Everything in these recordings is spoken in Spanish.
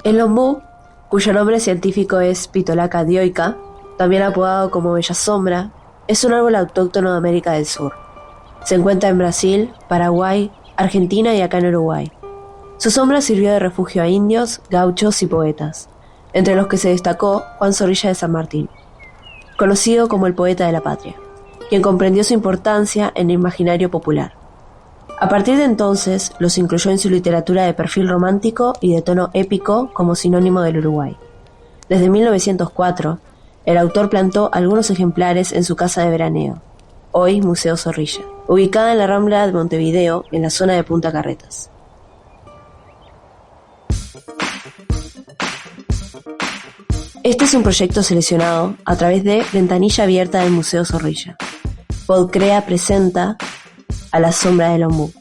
El ombú, cuyo nombre científico es Ptolacca dioica, también apodado como bella sombra, es un árbol autóctono de América del Sur. Se encuentra en Brasil, Paraguay, Argentina y acá en Uruguay. Su sombra sirvió de refugio a indios, gauchos y poetas, entre los que se destacó Juan Zorrilla de San Martín, conocido como el poeta de la patria, quien comprendió su importancia en el imaginario popular. A partir de entonces, los incluyó en su literatura de perfil romántico y de tono épico como sinónimo del Uruguay. Desde 1904, el autor plantó algunos ejemplares en su casa de veraneo, hoy Museo Zorrilla, ubicada en la Rambla de Montevideo, en la zona de Punta Carretas. Este es un proyecto seleccionado a través de Ventanilla Abierta del Museo Zorrilla. Podcrea presenta A la sombra del ombú.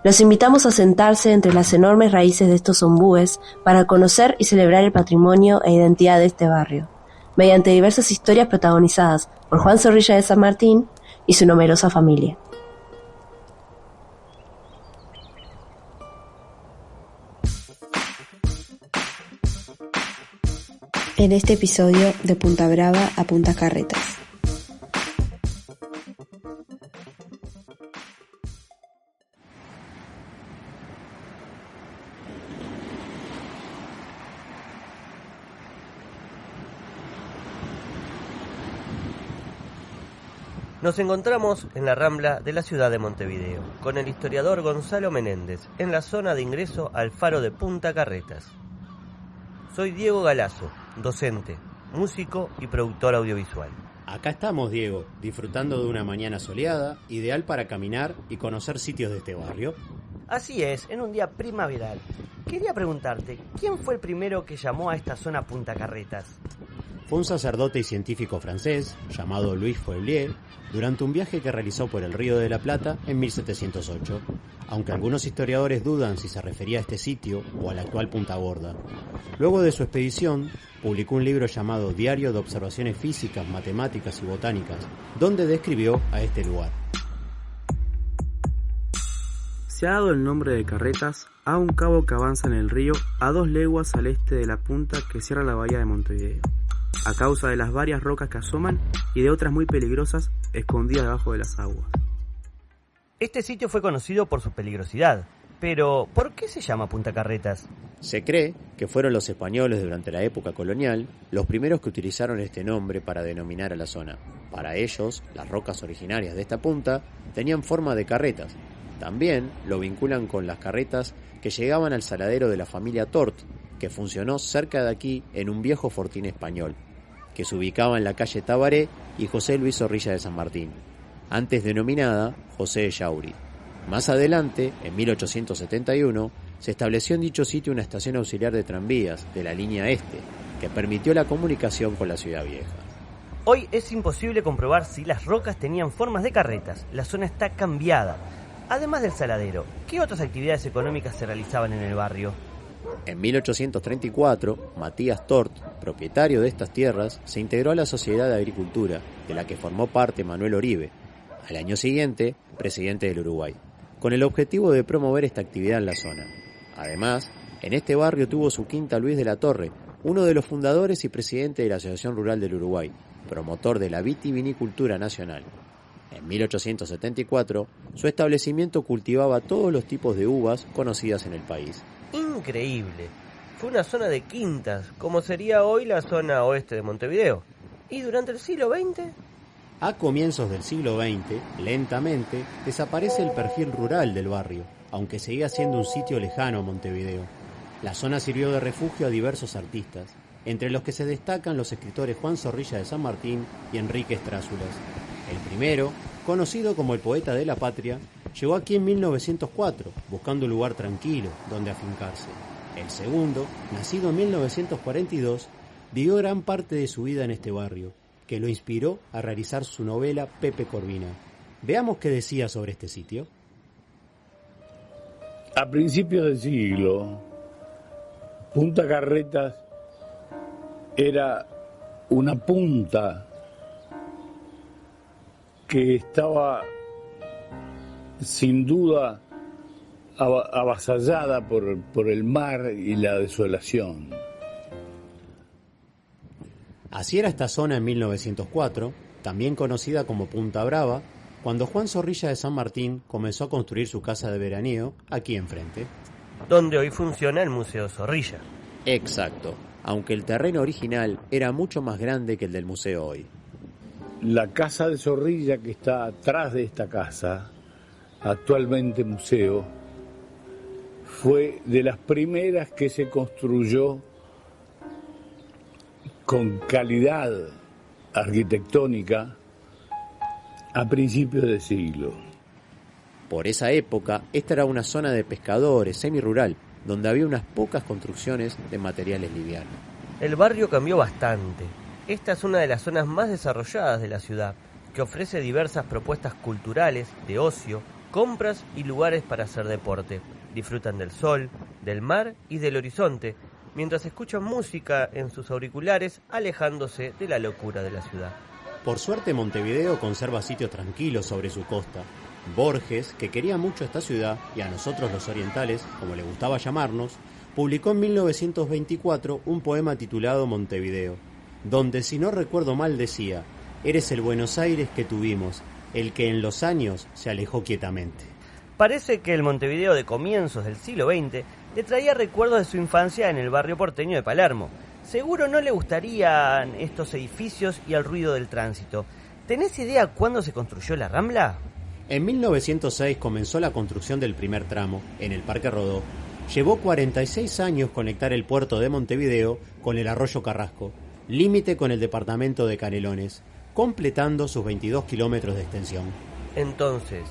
Los invitamos a sentarse entre las enormes raíces de estos ombúes para conocer y celebrar el patrimonio e identidad de este barrio, mediante diversas historias protagonizadas por Juan Zorrilla de San Martín y su numerosa familia. En este episodio de Punta Brava a Punta Carretas. Nos encontramos en la Rambla de la ciudad de Montevideo, con el historiador Gonzalo Menéndez, en la zona de ingreso al faro de Punta Carretas. Soy Diego Galazo, docente, músico y productor audiovisual. Acá estamos, Diego, disfrutando de una mañana soleada, ideal para caminar y conocer sitios de este barrio. Así es, en un día primaveral. Quería preguntarte, ¿quién fue el primero que llamó a esta zona Punta Carretas? Fue un sacerdote y científico francés, llamado Louis Feuillet, durante un viaje que realizó por el Río de la Plata en 1708, aunque algunos historiadores dudan si se refería a este sitio o a la actual Punta Gorda. Luego de su expedición, publicó un libro llamado Diario de Observaciones Físicas, Matemáticas y Botánicas, donde describió a este lugar. Se ha dado el nombre de Carretas a un cabo que avanza en el río a 2 leguas al este de la punta que cierra la bahía de Montevideo, a causa de las varias rocas que asoman y de otras muy peligrosas escondidas debajo de las aguas. Este sitio fue conocido por su peligrosidad, pero ¿por qué se llama Punta Carretas? Se cree que fueron los españoles durante la época colonial los primeros que utilizaron este nombre para denominar a la zona. Para ellos, las rocas originarias de esta punta tenían forma de carretas. También lo vinculan con las carretas que llegaban al saladero de la familia Tort, que funcionó cerca de aquí en un viejo fortín español, que se ubicaba en la calle Tabaré y José Luis Zorrilla de San Martín, antes denominada José de Yauri. Más adelante, en 1871, se estableció en dicho sitio una estación auxiliar de tranvías de la línea este, que permitió la comunicación con la ciudad vieja. Hoy es imposible comprobar si las rocas tenían formas de carretas, la zona está cambiada. Además del saladero, ¿qué otras actividades económicas se realizaban en el barrio? En 1834, Matías Tort, propietario de estas tierras, se integró a la Sociedad de Agricultura, de la que formó parte Manuel Oribe, al año siguiente, presidente del Uruguay, con el objetivo de promover esta actividad en la zona. Además, en este barrio tuvo su quinta Luis de la Torre, uno de los fundadores y presidente de la Asociación Rural del Uruguay, promotor de la vitivinicultura nacional. En 1874, su establecimiento cultivaba todos los tipos de uvas conocidas en el país. Increíble. Fue una zona de quintas, como sería hoy la zona oeste de Montevideo. ¿Y durante el siglo XX? A comienzos del siglo XX, lentamente, desaparece el perfil rural del barrio, aunque seguía siendo un sitio lejano a Montevideo. La zona sirvió de refugio a diversos artistas, entre los que se destacan los escritores Juan Zorrilla de San Martín y Enrique Strázulas. El primero, conocido como el poeta de la patria, llegó aquí en 1904, buscando un lugar tranquilo donde afincarse. El segundo, nacido en 1942, vivió gran parte de su vida en este barrio, que lo inspiró a realizar su novela Pepe Corvina. Veamos qué decía sobre este sitio. A principios del siglo, Punta Carretas era una punta que estaba sin duda avasallada por el mar y la desolación. Así era esta zona en 1904, también conocida como Punta Brava, cuando Juan Zorrilla de San Martín comenzó a construir su casa de veraneo aquí enfrente. Donde hoy funciona el Museo Zorrilla. Exacto, aunque el terreno original era mucho más grande que el del museo hoy. La casa de Zorrilla que está atrás de esta casa, actualmente museo, fue de las primeras que se construyó con calidad arquitectónica a principios del siglo. Por esa época, esta era una zona de pescadores, semirural, donde había unas pocas construcciones de materiales livianos. El barrio cambió bastante. Esta es una de las zonas más desarrolladas de la ciudad, que ofrece diversas propuestas culturales, de ocio, compras y lugares para hacer deporte. Disfrutan del sol, del mar y del horizonte, mientras escuchan música en sus auriculares, alejándose de la locura de la ciudad. Por suerte, Montevideo conserva sitios tranquilos sobre su costa. Borges, que quería mucho esta ciudad, y a nosotros los orientales, como le gustaba llamarnos, publicó en 1924 un poema titulado Montevideo, donde, si no recuerdo mal, decía: «Eres el Buenos Aires que tuvimos, el que en los años se alejó quietamente». Parece que el Montevideo de comienzos del siglo XX le traía recuerdos de su infancia en el barrio porteño de Palermo. Seguro no le gustarían estos edificios y el ruido del tránsito. ¿Tenés idea cuándo se construyó la Rambla? En 1906 comenzó la construcción del primer tramo, en el Parque Rodó. Llevó 46 años conectar el puerto de Montevideo con el arroyo Carrasco, límite con el departamento de Canelones, completando sus 22 kilómetros de extensión. Entonces,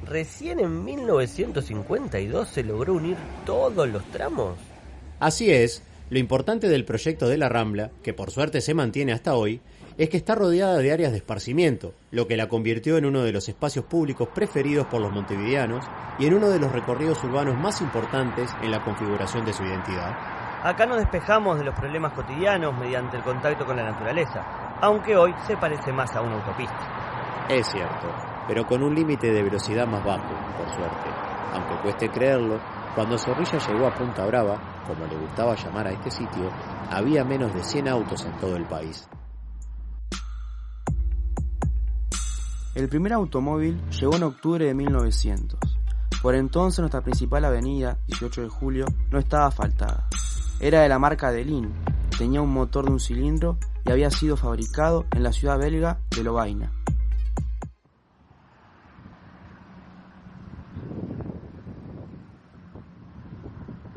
¿recién en 1952 se logró unir todos los tramos? Así es, lo importante del proyecto de la Rambla, que por suerte se mantiene hasta hoy, es que está rodeada de áreas de esparcimiento, lo que la convirtió en uno de los espacios públicos preferidos por los montevideanos y en uno de los recorridos urbanos más importantes en la configuración de su identidad. Acá nos despejamos de los problemas cotidianos mediante el contacto con la naturaleza, aunque hoy se parece más a una autopista. Es cierto, pero con un límite de velocidad más bajo, por suerte. Aunque cueste creerlo, cuando Zorrilla llegó a Punta Brava, como le gustaba llamar a este sitio, había menos de 100 autos en todo el país. El primer automóvil llegó en octubre de 1900. Por entonces nuestra principal avenida, 18 de julio, no estaba asfaltada. Era de la marca Delin, tenía un motor de un cilindro y había sido fabricado en la ciudad belga de Lovaina.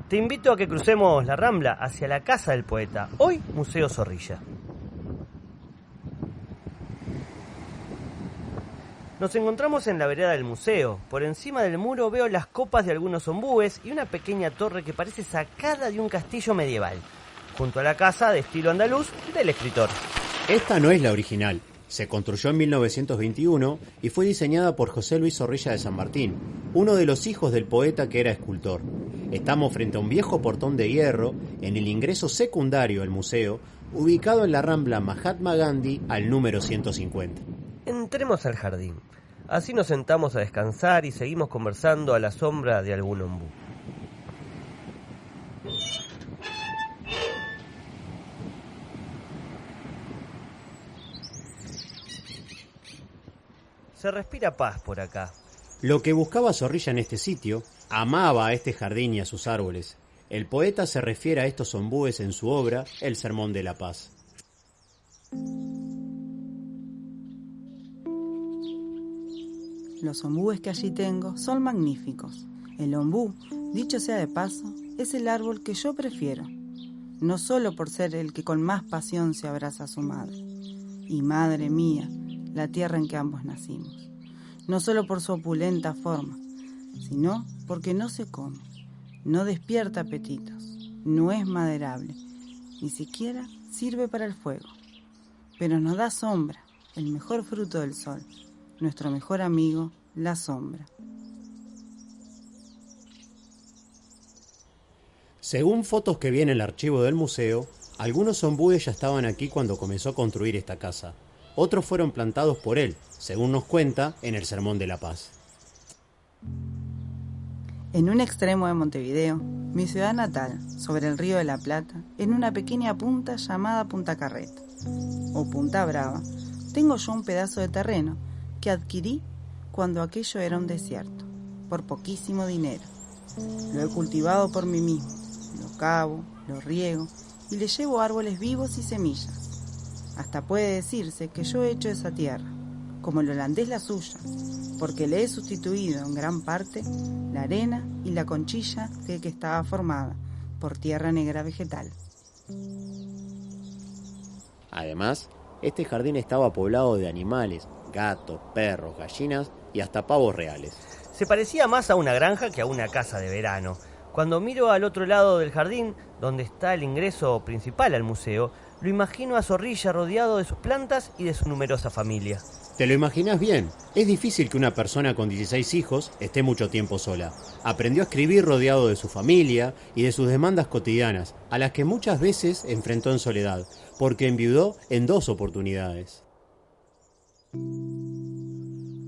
Te invito a que crucemos la Rambla hacia la casa del poeta, hoy Museo Zorrilla. Nos encontramos en la vereda del museo. Por encima del muro veo las copas de algunos ombúes y una pequeña torre que parece sacada de un castillo medieval, junto a la casa de estilo andaluz del escritor. Esta no es la original. Se construyó en 1921 y fue diseñada por José Luis Zorrilla de San Martín, uno de los hijos del poeta que era escultor. Estamos frente a un viejo portón de hierro en el ingreso secundario al museo, ubicado en la Rambla Mahatma Gandhi al número 150. Entremos al jardín. Así nos sentamos a descansar y seguimos conversando a la sombra de algún ombú. Se respira paz por acá. Lo que buscaba Zorrilla en este sitio, amaba a este jardín y a sus árboles. El poeta se refiere a estos ombúes en su obra El Sermón de la Paz. Los ombúes que allí tengo son magníficos. El ombú, dicho sea de paso, es el árbol que yo prefiero, no solo por ser el que con más pasión se abraza a su madre, y madre mía, la tierra en que ambos nacimos, no solo por su opulenta forma, sino porque no se come, no despierta apetitos, no es maderable, ni siquiera sirve para el fuego, pero nos da sombra, el mejor fruto del sol, nuestro mejor amigo, la sombra. Según fotos que vi en el archivo del museo, algunos ombúes ya estaban aquí cuando comenzó a construir esta casa. otros fueron plantados por él, según nos cuenta en el Sermón de la Paz. En un extremo de Montevideo, mi ciudad natal, sobre el río de la Plata, en una pequeña punta llamada Punta Carreta, o Punta Brava, tengo yo un pedazo de terreno que adquirí cuando aquello era un desierto, por poquísimo dinero. Lo he cultivado por mí mismo, lo cavo, lo riego y le llevo árboles vivos y semillas. Hasta puede decirse que yo he hecho esa tierra, como el holandés la suya, porque le he sustituido en gran parte la arena y la conchilla de que estaba formada por tierra negra vegetal. Además, este jardín estaba poblado de animales, gatos, perros, gallinas y hasta pavos reales. Se parecía más a una granja que a una casa de verano. Cuando miro al otro lado del jardín, donde está el ingreso principal al museo, lo imagino a Zorrilla rodeado de sus plantas y de su numerosa familia. Te lo imaginas bien. Es difícil que una persona con 16 hijos esté mucho tiempo sola. Aprendió a escribir rodeado de su familia y de sus demandas cotidianas, a las que muchas veces enfrentó en soledad, porque enviudó en 2 oportunidades.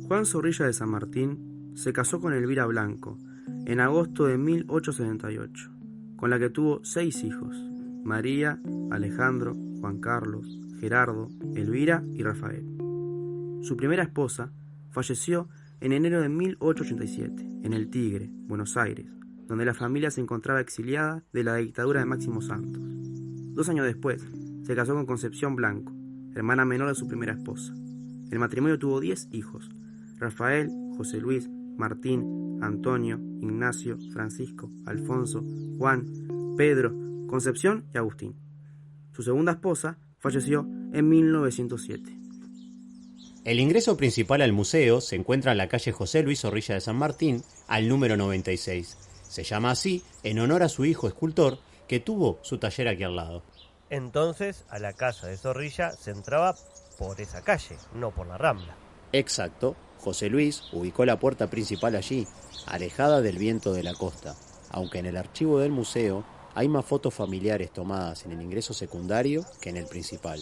Juan Zorrilla de San Martín se casó con Elvira Blanco en agosto de 1878, con la que tuvo 6 hijos: María, Alejandro, Juan Carlos, Gerardo, Elvira y Rafael. Su primera esposa falleció en enero de 1887, en El Tigre, Buenos Aires, donde la familia se encontraba exiliada de la dictadura de Máximo Santos. 2 años después, se casó con Concepción Blanco, hermana menor de su primera esposa. El matrimonio tuvo 10 hijos: Rafael, José Luis, Martín, Antonio, Ignacio, Francisco, Alfonso, Juan, Pedro, Concepción y Agustín. Su segunda esposa falleció en 1907. El ingreso principal al museo se encuentra en la calle José Luis Zorrilla de San Martín, al número 96. Se llama así en honor a su hijo escultor, que tuvo su taller aquí al lado. Entonces, a la casa de Zorrilla se entraba por esa calle, no por la Rambla. Exacto, José Luis ubicó la puerta principal allí, alejada del viento de la costa, aunque en el archivo del museo hay más fotos familiares tomadas en el ingreso secundario que en el principal.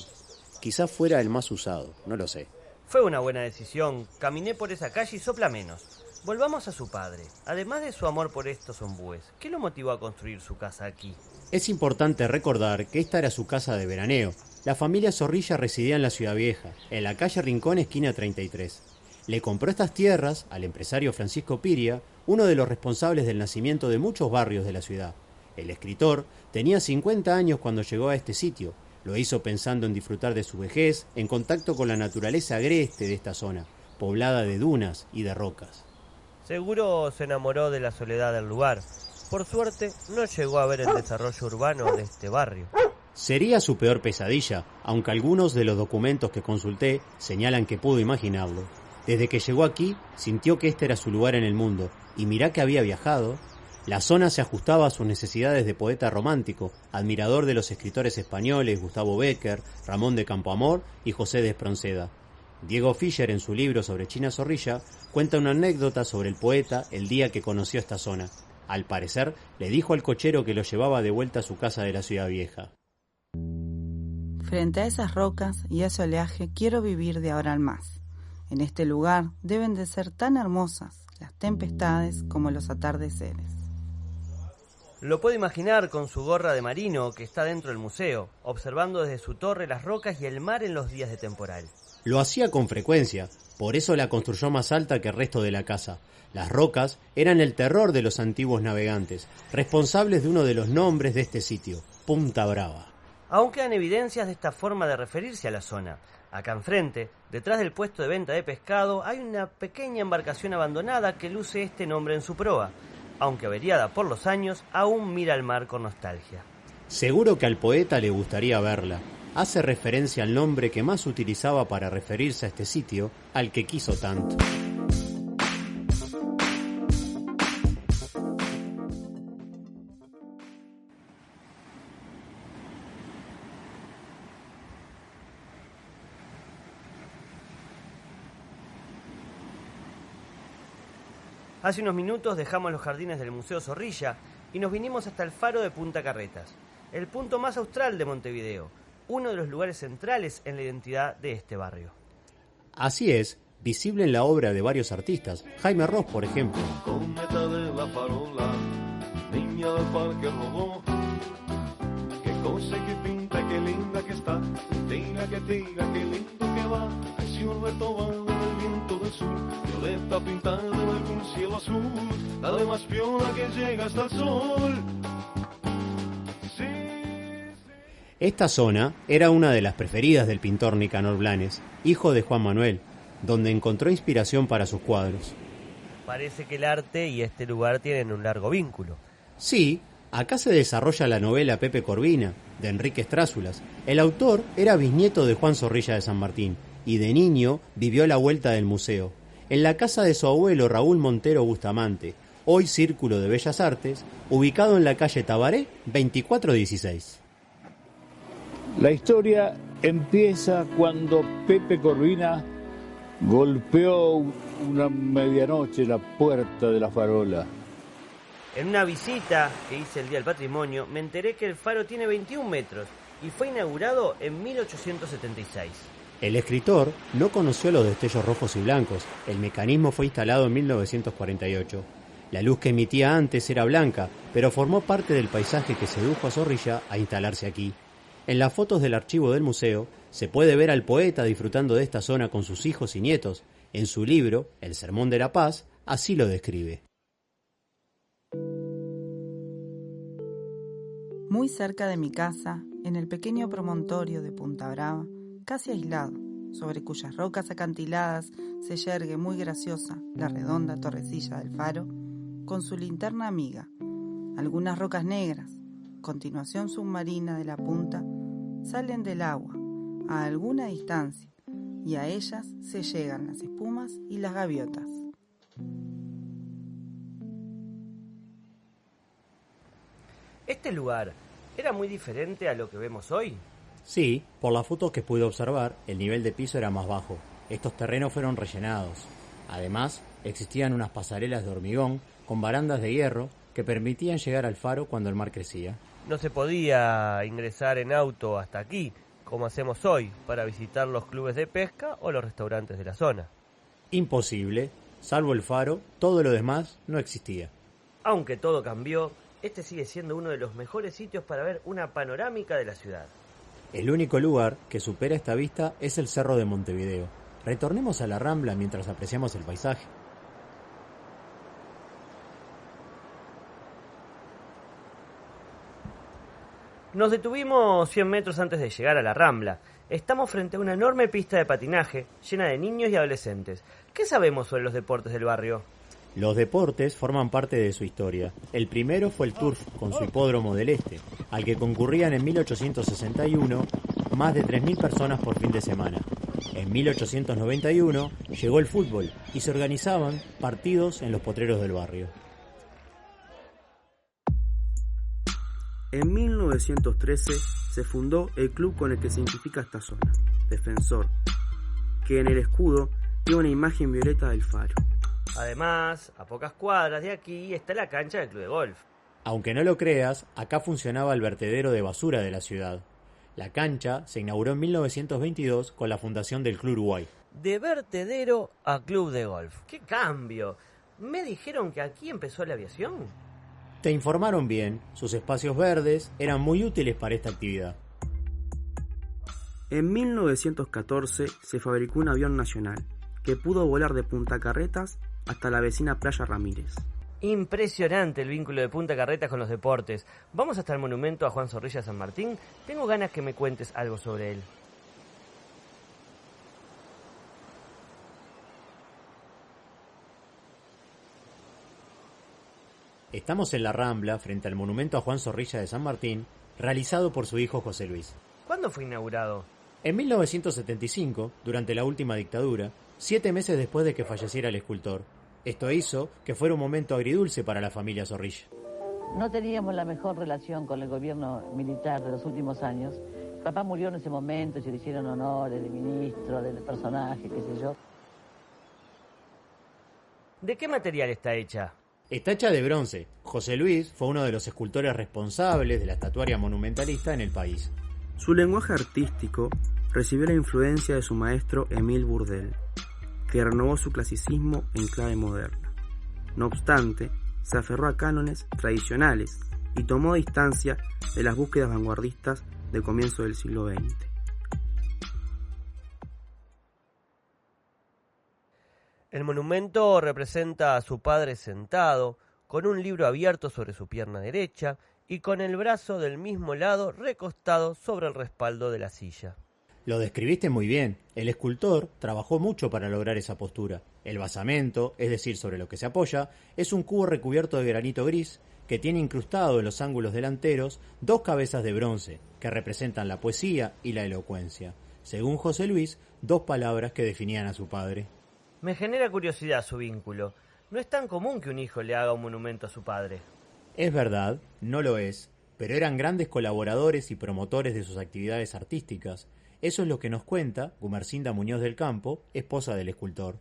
Quizás fuera el más usado, no lo sé. Fue una buena decisión. Caminé por esa calle y sopla menos. Volvamos a su padre. Además de su amor por estos ombúes, ¿qué lo motivó a construir su casa aquí? Es importante recordar que esta era su casa de veraneo. La familia Zorrilla residía en la Ciudad Vieja, en la calle Rincón, esquina 33. Le compró estas tierras al empresario Francisco Piria, uno de los responsables del nacimiento de muchos barrios de la ciudad. El escritor tenía 50 años cuando llegó a este sitio. Lo hizo pensando en disfrutar de su vejez, en contacto con la naturaleza agreste de esta zona, poblada de dunas y de rocas. Seguro se enamoró de la soledad del lugar. Por suerte, no llegó a ver el desarrollo urbano de este barrio. Sería su peor pesadilla, aunque algunos de los documentos que consulté señalan que pudo imaginarlo. Desde que llegó aquí, sintió que este era su lugar en el mundo, y mirá que había viajado. La zona se ajustaba a sus necesidades de poeta romántico, admirador de los escritores españoles Gustavo Bécquer, Ramón de Campoamor y José de Espronceda. Diego Fischer, en su libro sobre China Zorrilla, cuenta una anécdota sobre el poeta el día que conoció esta zona. Al parecer, le dijo al cochero que lo llevaba de vuelta a su casa de la Ciudad Vieja. Frente a esas rocas y a ese oleaje quiero vivir de ahora en más. En este lugar deben de ser tan hermosas las tempestades como los atardeceres. Lo puedo imaginar con su gorra de marino que está dentro del museo, observando desde su torre las rocas y el mar en los días de temporal. Lo hacía con frecuencia, por eso la construyó más alta que el resto de la casa. Las rocas eran el terror de los antiguos navegantes, responsables de uno de los nombres de este sitio, Punta Brava. Aún quedan evidencias de esta forma de referirse a la zona. Acá enfrente, detrás del puesto de venta de pescado, hay una pequeña embarcación abandonada que luce este nombre en su proa. Aunque averiada por los años, aún mira al mar con nostalgia. Seguro que al poeta le gustaría verla. Hace referencia al nombre que más utilizaba para referirse a este sitio, al que quiso tanto. Hace unos minutos dejamos los jardines del Museo Zorrilla y nos vinimos hasta el faro de Punta Carretas, el punto más austral de Montevideo. uno de los lugares centrales en la identidad de este barrio. Así es, visible en la obra de varios artistas, Jaime Ross, por ejemplo. Cometa de la farola, niña del parque robó. Qué cosa que pinta, qué linda que está. Tira, qué lindo que va. El cielo retomado del viento del sur. Violeta pintada en algún cielo azul. La de más piola que llega hasta el sol. Esta zona era una de las preferidas del pintor Nicanor Blanes, hijo de Juan Manuel, donde encontró inspiración para sus cuadros. Parece que el arte y este lugar tienen un largo vínculo. Sí, acá se desarrolla la novela Pepe Corvina, de Enrique Estrázulas. El autor era bisnieto de Juan Zorrilla de San Martín, y de niño vivió la vuelta del museo, en la casa de su abuelo Raúl Montero Bustamante, hoy Círculo de Bellas Artes, ubicado en la calle Tabaré 2416. La historia empieza cuando Pepe Corvina golpeó una medianoche la puerta de la farola. En una visita que hice el Día del Patrimonio, me enteré que el faro tiene 21 metros y fue inaugurado en 1876. El escritor no conoció los destellos rojos y blancos. El mecanismo fue instalado en 1948. La luz que emitía antes era blanca, pero formó parte del paisaje que sedujo a Zorrilla a instalarse aquí. En las fotos del archivo del museo se puede ver al poeta disfrutando de esta zona con sus hijos y nietos. En su libro, El Sermón de la Paz, así lo describe. Muy cerca de mi casa, en el pequeño promontorio de Punta Brava, casi aislado, sobre cuyas rocas acantiladas se yergue muy graciosa la redonda torrecilla del faro, con su linterna amiga, algunas rocas negras, continuación submarina de la punta, salen del agua a alguna distancia y a ellas se llegan las espumas y las gaviotas. ¿Este lugar era muy diferente a lo que vemos hoy? Sí, por las fotos que pude observar, el nivel de piso era más bajo. Estos terrenos fueron rellenados. Además, existían unas pasarelas de hormigón con barandas de hierro que permitían llegar al faro cuando el mar crecía. No se podía ingresar en auto hasta aquí, como hacemos hoy, para visitar los clubes de pesca o los restaurantes de la zona. Imposible, salvo el faro, todo lo demás no existía. Aunque todo cambió, este sigue siendo uno de los mejores sitios para ver una panorámica de la ciudad. El único lugar que supera esta vista es el Cerro de Montevideo. Retornemos a la Rambla mientras apreciamos el paisaje. Nos detuvimos 100 metros antes de llegar a la Rambla. Estamos frente a una enorme pista de patinaje llena de niños y adolescentes. ¿Qué sabemos sobre los deportes del barrio? Los deportes forman parte de su historia. El primero fue el turf, con su hipódromo del Este, al que concurrían en 1861 más de 3.000 personas por fin de semana. En 1891 llegó el fútbol y se organizaban partidos en los potreros del barrio. En 1913 se fundó el club con el que se identifica esta zona, Defensor, que en el escudo tiene una imagen violeta del faro. Además, a pocas cuadras de aquí está la cancha del club de golf. Aunque no lo creas, acá funcionaba el vertedero de basura de la ciudad. La cancha se inauguró en 1922 con la fundación del Club Uruguay. De vertedero a club de golf. ¡Qué cambio! ¿Me dijeron que aquí empezó la aviación? Te informaron bien, sus espacios verdes eran muy útiles para esta actividad. En 1914 se fabricó un avión nacional que pudo volar de Punta Carretas hasta la vecina Playa Ramírez. Impresionante el vínculo de Punta Carretas con los deportes. ¿Vamos hasta el monumento a Juan Zorrilla de San Martín? Tengo ganas que me cuentes algo sobre él. Estamos en la Rambla, frente al monumento a Juan Zorrilla de San Martín, realizado por su hijo José Luis. ¿Cuándo fue inaugurado? En 1975, durante la última dictadura, 7 meses después de que falleciera el escultor. Esto hizo que fuera un momento agridulce para la familia Zorrilla. No teníamos la mejor relación con el gobierno militar de los últimos años. Papá murió en ese momento y se le hicieron honores de ministro, de personaje, qué sé yo. ¿De qué material está hecha? Está hecha de bronce. José Luis fue uno de los escultores responsables de la estatuaria monumentalista en el país. Su lenguaje artístico recibió la influencia de su maestro Émile Bourdelle, que renovó su clasicismo en clave moderna. No obstante, se aferró a cánones tradicionales y tomó distancia de las búsquedas vanguardistas del comienzo del siglo XX. El monumento representa a su padre sentado, con un libro abierto sobre su pierna derecha y con el brazo del mismo lado recostado sobre el respaldo de la silla. Lo describiste muy bien. El escultor trabajó mucho para lograr esa postura. El basamento, es decir, sobre lo que se apoya, es un cubo recubierto de granito gris que tiene incrustado en los ángulos delanteros 2 cabezas de bronce que representan la poesía y la elocuencia. Según José Luis, 2 palabras que definían a su padre. Me genera curiosidad su vínculo. No es tan común que un hijo le haga un monumento a su padre. Es verdad, no lo es, pero eran grandes colaboradores y promotores de sus actividades artísticas. Eso es lo que nos cuenta Gumersinda Muñoz del Campo, esposa del escultor.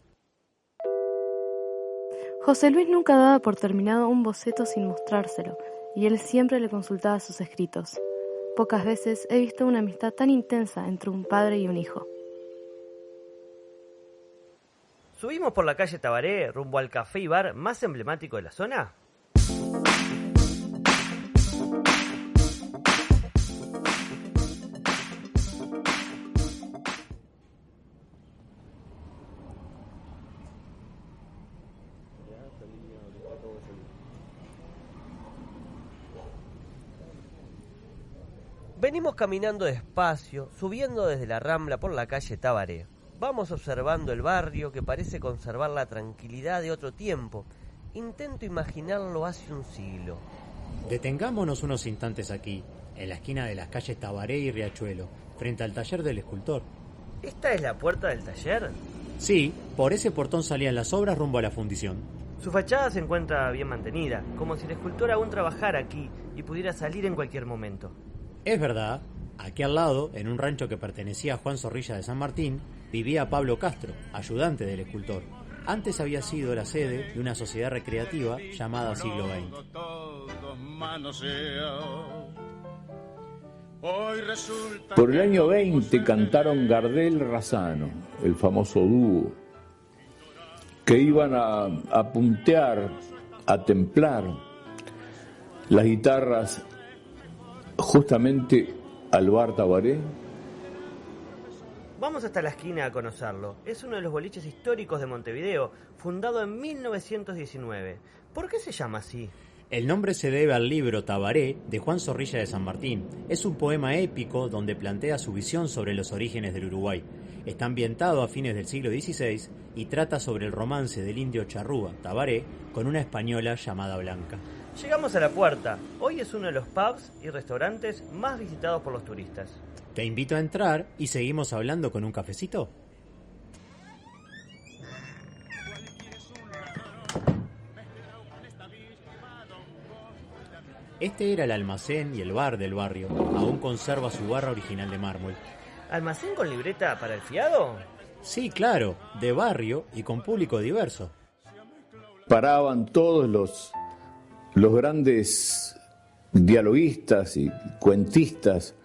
José Luis nunca daba por terminado un boceto sin mostrárselo, y él siempre le consultaba sus escritos. Pocas veces he visto una amistad tan intensa entre un padre y un hijo. ¿Subimos por la calle Tabaré rumbo al café y bar más emblemático de la zona? Venimos caminando despacio, subiendo desde la Rambla por la calle Tabaré. Vamos observando el barrio que parece conservar la tranquilidad de otro tiempo. Intento imaginarlo hace un siglo. Detengámonos unos instantes aquí, en la esquina de las calles Tabaré y Riachuelo, frente al taller del escultor. ¿Esta es la puerta del taller? Sí, por ese portón salían las obras rumbo a la fundición. Su fachada se encuentra bien mantenida, como si el escultor aún trabajara aquí y pudiera salir en cualquier momento. Es verdad, aquí al lado, en un rancho que pertenecía a Juan Zorrilla de San Martín, vivía Pablo Castro, ayudante del escultor. Antes había sido la sede de una sociedad recreativa llamada Siglo XX. Por el año 20 cantaron Gardel Razzano, el famoso dúo, que iban a puntear, a templar las guitarras justamente al bar Tabaré. Vamos hasta la esquina a conocerlo. Es uno de los boliches históricos de Montevideo, fundado en 1919. ¿Por qué se llama así? El nombre se debe al libro Tabaré de Juan Zorrilla de San Martín. Es un poema épico donde plantea su visión sobre los orígenes del Uruguay. Está ambientado a fines del siglo XVI y trata sobre el romance del indio charrúa, Tabaré, con una española llamada Blanca. Llegamos a la puerta. Hoy es uno de los pubs y restaurantes más visitados por los turistas. Te invito a entrar y seguimos hablando con un cafecito. Este era el almacén y el bar del barrio. Aún conserva su barra original de mármol. ¿Almacén con libreta para el fiado? Sí, claro, de barrio y con público diverso. Paraban todos los grandes dialoguistas y cuentistas,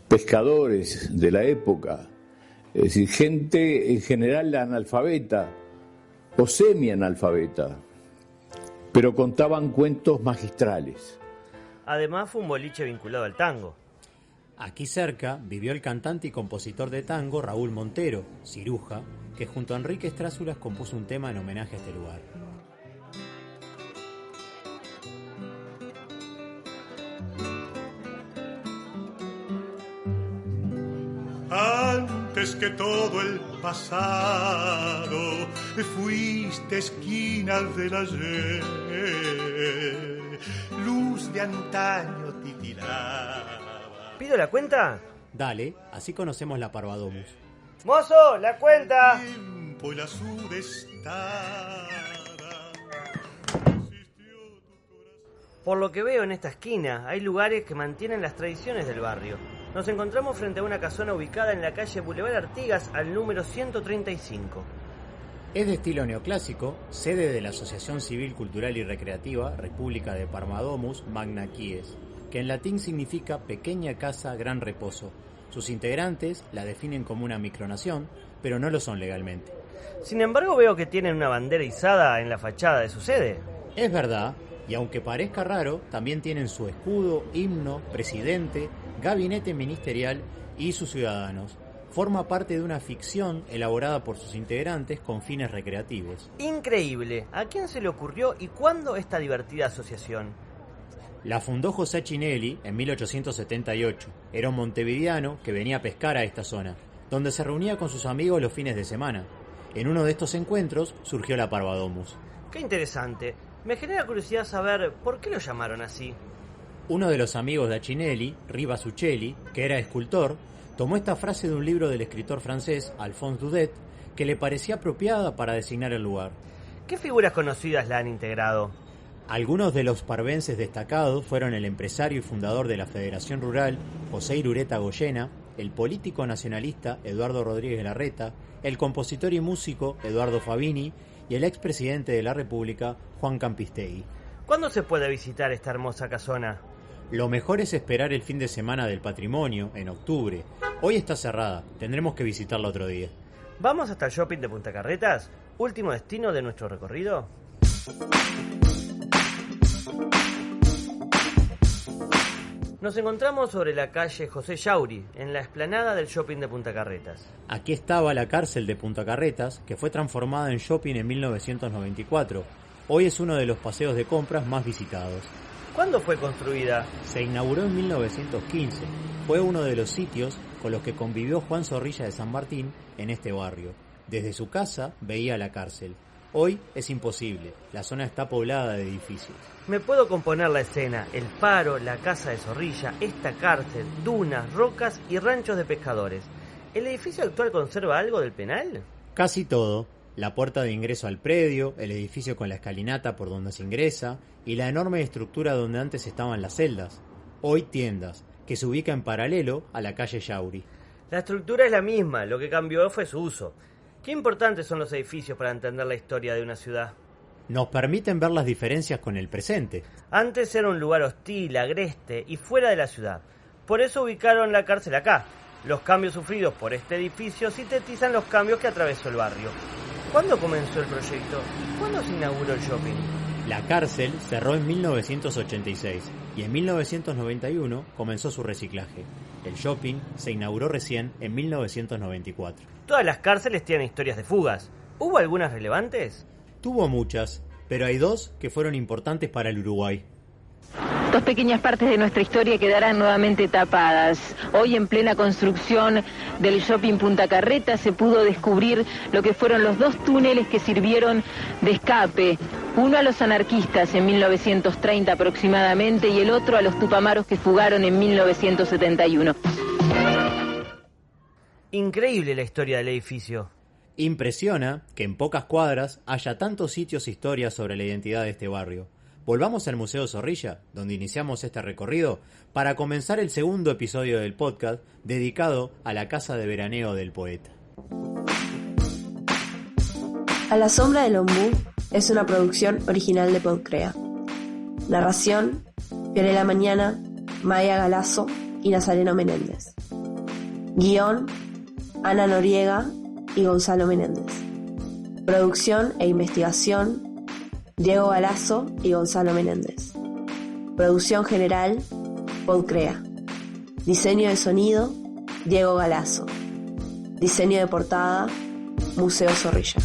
pescadores de la época, es decir, gente en general analfabeta o semi-analfabeta, pero contaban cuentos magistrales. Además fue un boliche vinculado al tango. Aquí cerca vivió el cantante y compositor de tango Raúl Montero, ciruja, que junto a Enrique Estrázulas compuso un tema en homenaje a este lugar. Antes que todo el pasado, fuiste esquina del ayer, luz de antaño titilaba. ¿Pido la cuenta? Dale, así conocemos la Parvadomus. ¡Mozo, la cuenta! Tiempo y la sudestada. Por lo que veo en esta esquina, hay lugares que mantienen las tradiciones del barrio. Nos encontramos frente a una casona ubicada en la calle Boulevard Artigas al número 135. Es de estilo neoclásico, sede de la Asociación Civil Cultural y Recreativa República de Parvadomus Magna Quies. que en latín significa pequeña casa, gran reposo. Sus integrantes la definen como una micronación, pero no lo son legalmente. Sin embargo, veo que tienen una bandera izada en la fachada de su sede. Es verdad, y aunque parezca raro, también tienen su escudo, himno, presidente, gabinete ministerial y sus ciudadanos. Forma parte de una ficción elaborada por sus integrantes con fines recreativos. Increíble. ¿A quién se le ocurrió y cuándo esta divertida asociación? La fundó José Chinelli en 1878. Era un montevideano que venía a pescar a esta zona, donde se reunía con sus amigos los fines de semana. En uno de estos encuentros surgió la Parvadomus. ¡Qué interesante! Me genera curiosidad saber por qué lo llamaron así. Uno de los amigos de Chinelli, Rivas Uccelli, que era escultor, tomó esta frase de un libro del escritor francés Alphonse Daudet, que le parecía apropiada para designar el lugar. ¿Qué figuras conocidas la han integrado? Algunos de los parvenses destacados fueron el empresario y fundador de la Federación Rural, José Irureta Goyena, el político nacionalista Eduardo Rodríguez Larreta, el compositor y músico Eduardo Fabini y el expresidente de la República, Juan Campistegui. ¿Cuándo se puede visitar esta hermosa casona? Lo mejor es esperar el fin de semana del patrimonio, en octubre. Hoy está cerrada, tendremos que visitarla otro día. ¿Vamos hasta el shopping de Punta Carretas? ¿Último destino de nuestro recorrido? Nos encontramos sobre la calle José Yauri, en la explanada del shopping de Punta Carretas. Aquí estaba la cárcel de Punta Carretas, que fue transformada en shopping en 1994. Hoy es uno de los paseos de compras más visitados. ¿Cuándo fue construida? Se inauguró en 1915. Fue uno de los sitios con los que convivió Juan Zorrilla de San Martín en este barrio. Desde su casa veía la cárcel. Hoy es imposible, la zona está poblada de edificios. Me puedo componer la escena: el Faro, la casa de Zorrilla, esta cárcel, dunas, rocas y ranchos de pescadores. ¿El edificio actual conserva algo del penal? Casi todo. La puerta de ingreso al predio, el edificio con la escalinata por donde se ingresa y la enorme estructura donde antes estaban las celdas. Hoy tiendas, que se ubica en paralelo a la calle Yauri. La estructura es la misma, lo que cambió fue su uso. ¿Qué importantes son los edificios para entender la historia de una ciudad? Nos permiten ver las diferencias con el presente. Antes era un lugar hostil, agreste y fuera de la ciudad. Por eso ubicaron la cárcel acá. Los cambios sufridos por este edificio sintetizan los cambios que atravesó el barrio. ¿Cuándo comenzó el proyecto? ¿Cuándo se inauguró el shopping? La cárcel cerró en 1986 y en 1991 comenzó su reciclaje. El shopping se inauguró recién en 1994. Todas las cárceles tienen historias de fugas. ¿Hubo algunas relevantes? Tuvo muchas, pero hay dos que fueron importantes para el Uruguay. Dos pequeñas partes de nuestra historia quedarán nuevamente tapadas. Hoy, en plena construcción del shopping Punta Carretas, se pudo descubrir lo que fueron los dos túneles que sirvieron de escape. Uno a los anarquistas en 1930 aproximadamente y el otro a los tupamaros que fugaron en 1971. Increíble la historia del edificio. Impresiona que en pocas cuadras haya tantos sitios e historias sobre la identidad de este barrio. Volvamos al Museo Zorrilla, donde iniciamos este recorrido, para comenzar el segundo episodio del podcast dedicado a la casa de veraneo del poeta. A la sombra del ombú es una producción original de Podcrea. Narración: Fiorella Mañana, Maya Galazo y Nazareno Menéndez. Guión: Ana Noriega y Gonzalo Menéndez. Producción e investigación: Diego Galazo y Gonzalo Menéndez. Producción general: Podcrea. Diseño de sonido: Diego Galazo. Diseño de portada: Museo Zorrilla.